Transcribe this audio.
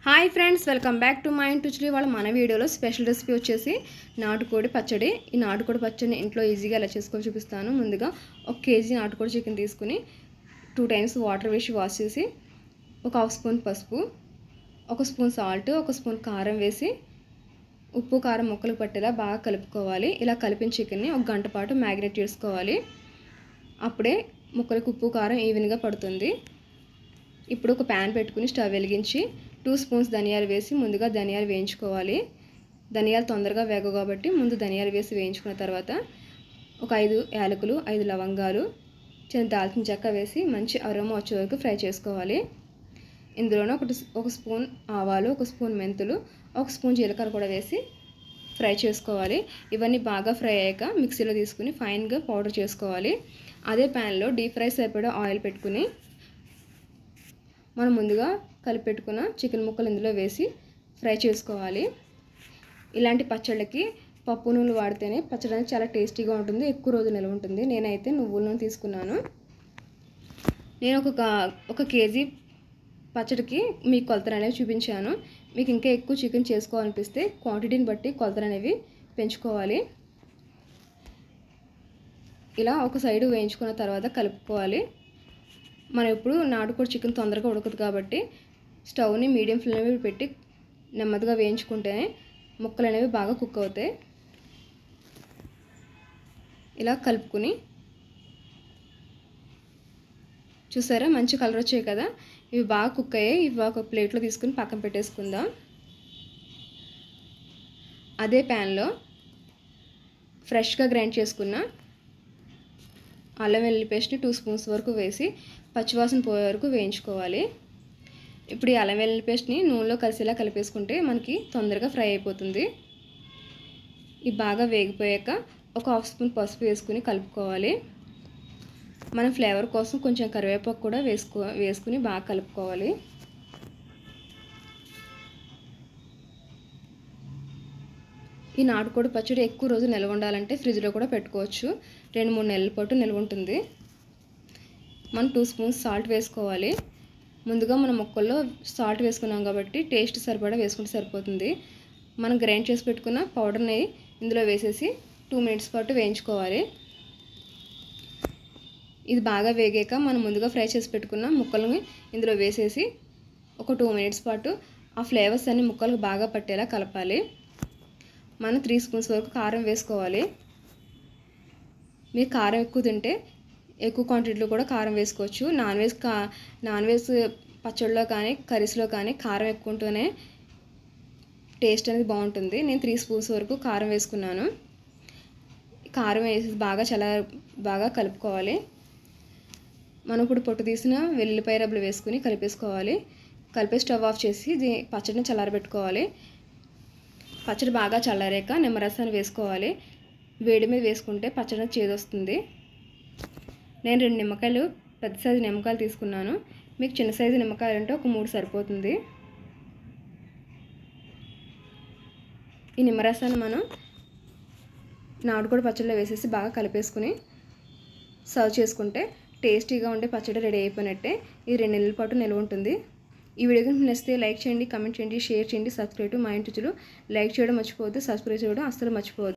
Hi friends, welcome back to my ఇంటిచులి. వాళ్ళ మన వీడియోలో స్పెషల్ రెసిపీ వచ్చేసి నాటుకోడి పచ్చడి. ఈ నాటుకోడి పచ్చడిని ఇంట్లో ఈజీగా ఎలా చేసుకోవాలో చూపిస్తాను. ముందుగా 1 కేజీ నాటుకోడి చికెన్ తీసుకుని 2 టైమ్స్ వాటర్ వేసి వాష్ చేసి 1/2 స్పూన్ పసుపు, 1 స్పూన్ సాల్ట్, 1 స్పూన్ కారం వేసి ఉప్పు కారం ముక్కలకు పట్టేలా బాగా కలుపుకోవాలి. ఇలా కలిపిన చికెన్ని 1 గంట పాటు మ్యారినేట్ చేసుకోవాలి. అప్పుడే ముక్కలకు ఉప్పు కారం ఈవెన్గా పడుతుంది. ఇప్పుడు ఒక ప్యాన్ పెట్టుకుని స్టవ్ వెలిగించి 2 స్పూన్స్ ధనియాలు వేసి ముందుగా ధనియాలు వేయించుకోవాలి. ధనియాలు తొందరగా వేగవు కాబట్టి ముందు ధనియాలు వేసి వేయించుకున్న తర్వాత ఒక 5 యాలకులు, 5 లవంగాలు, చిన్న దాల్చిన చెక్క వేసి మంచి అరోమా వచ్చే వరకు ఫ్రై చేసుకోవాలి. ఇందులోనే ఒక స్పూన్ ఆవాలు, 1 స్పూన్ మెంతులు, 1 స్పూన్ జీలకర్ర కూడా వేసి ఫ్రై చేసుకోవాలి. ఇవన్నీ బాగా ఫ్రై అయ్యాక మిక్సీలో తీసుకుని ఫైన్గా పౌడర్ చేసుకోవాలి. అదే ప్యాన్లో డీప్ ఫ్రై సరిపడా ఆయిల్ పెట్టుకుని మనం ముందుగా కలిపి పెట్టుకున్న చికెన్ ముక్కలు ఇందులో వేసి ఫ్రై చేసుకోవాలి. ఇలాంటి పచ్చళ్ళకి పప్పు నూనె వాడితేనే పచ్చడి అనేది చాలా టేస్టీగా ఉంటుంది, ఎక్కువ రోజులు నిల్వ ఉంటుంది. నేనైతే నువ్వుల నూనె తీసుకున్నాను. నేను ఒక కేజీ పచ్చడికి మీకు కొలతలు అనేవి చూపించాను. మీకు ఇంకా ఎక్కువ చికెన్ చేసుకోవాలనిపిస్తే క్వాంటిటీని బట్టి కొలతలు అనేవి పెంచుకోవాలి. ఇలా ఒక సైడు వేయించుకున్న తర్వాత కలుపుకోవాలి. మనం ఇప్పుడు నాటుకోడి చికెన్ తొందరగా ఉడకదు కాబట్టి స్టవ్ని మీడియం ఫ్లేమ్ మీద పెట్టి నెమ్మదిగా వేయించుకుంటేనే ముక్కలు అనేవి బాగా కుక్ అవుతాయి. ఇలా కలుపుకుని చూసారా, మంచి కలర్ వచ్చాయి కదా. ఇవి బాగా కుక్ అయ్యాయి. ఇవి ఒక ప్లేట్లో తీసుకుని పక్కన పెట్టేసుకుందాం. అదే ప్యాన్లో ఫ్రెష్గా గ్రైండ్ చేసుకున్న అల్లం వెల్లుల్లి పేస్ట్ని 2 స్పూన్స్ వరకు వేసి పచ్చివాసన పోయే వరకు వేయించుకోవాలి. ఇప్పుడు ఈ అల్లం వెల్లుల్లి పేస్ట్ని నూనెలో కలిసేలా కలిపేసుకుంటే మనకి తొందరగా ఫ్రై అయిపోతుంది. ఇది బాగా వేగిపోయాక ఒక 1/2 స్పూన్ పసుపు వేసుకుని కలుపుకోవాలి. మనం ఫ్లేవర్ కోసం కొంచెం కరివేపాకు కూడా వేసుకుని బాగా కలుపుకోవాలి. ఈ నాటుకోడి పచ్చడి ఎక్కువ రోజు నిల్వ ఉండాలంటే ఫ్రిడ్జ్లో కూడా పెట్టుకోవచ్చు. 2-3 నెలల పాటు నిల్వ ఉంటుంది. మనం 2 స్పూన్స్ సాల్ట్ వేసుకోవాలి. ముందుగా మనం ముక్కల్లో సాల్ట్ వేసుకున్నాం కాబట్టి టేస్ట్ సరిపడా వేసుకుంటే సరిపోతుంది. మనం గ్రైండ్ చేసి పెట్టుకున్న పౌడర్ని ఇందులో వేసేసి 2 మినిట్స్ పాటు వేయించుకోవాలి. ఇది బాగా వేగాక మనం ముందుగా ఫ్రై చేసి పెట్టుకున్న ముక్కల్ని ఇందులో వేసేసి ఒక 2 మినిట్స్ పాటు ఆ ఫ్లేవర్స్ అన్ని ముక్కలకు బాగా పట్టేలా కలపాలి. మనం 3 స్పూన్స్ వరకు కారం వేసుకోవాలి. మీరు కారం ఎక్కువ తింటే ఎక్కువ క్వాంటిటీలో కూడా కారం వేసుకోవచ్చు. నాన్ వెజ్ పచ్చడిలో కానీ కర్రీస్లో కానీ కారం ఎక్కువ ఉంటేనే టేస్ట్ అనేది బాగుంటుంది. నేను 3 స్పూన్స్ వరకు కారం వేసుకున్నాను. కారం వేసి బాగా కలుపుకోవాలి. మనం ఇప్పుడు పొట్టు తీసిన వెల్లుల్లిపాయ రబ్బలు వేసుకుని కలిపేసుకోవాలి. కలిపి స్టవ్ ఆఫ్ చేసి పచ్చడిని చల్లారబెట్టుకోవాలి. పచ్చడి బాగా చల్లారాక నిమ్మరసాన్ని వేసుకోవాలి. వేడి మీద వేసుకుంటే పచ్చడి చేదొస్తుంది. నేను 2 నిమ్మకాయలు పెద్ద సైజు నిమ్మకాయలు తీసుకున్నాను. మీకు చిన్న సైజు నిమ్మకాయలు అంటే ఒక 3 సరిపోతుంది. ఈ నిమ్మరసాన్ని మనం నాటుకోడి పచ్చడిలో వేసేసి బాగా కలిపేసుకుని సర్వ్ చేసుకుంటే టేస్టీగా ఉండే పచ్చడి రెడీ అయిపోయినట్టే. ఇది 2 నెలల పాటు నిల్వ ఉంటుంది. ఈ వీడియో కనుక నచ్చితే లైక్ చేయండి, కామెంట్ చేయండి, షేర్ చేయండి, సబ్స్క్రైబ్ టు మై ఇంటిచులు. లైక్ చేయడం మర్చిపోవద్దు, సబ్స్క్రైబ్ చేయడం అస్సలు మర్చిపోవద్దు.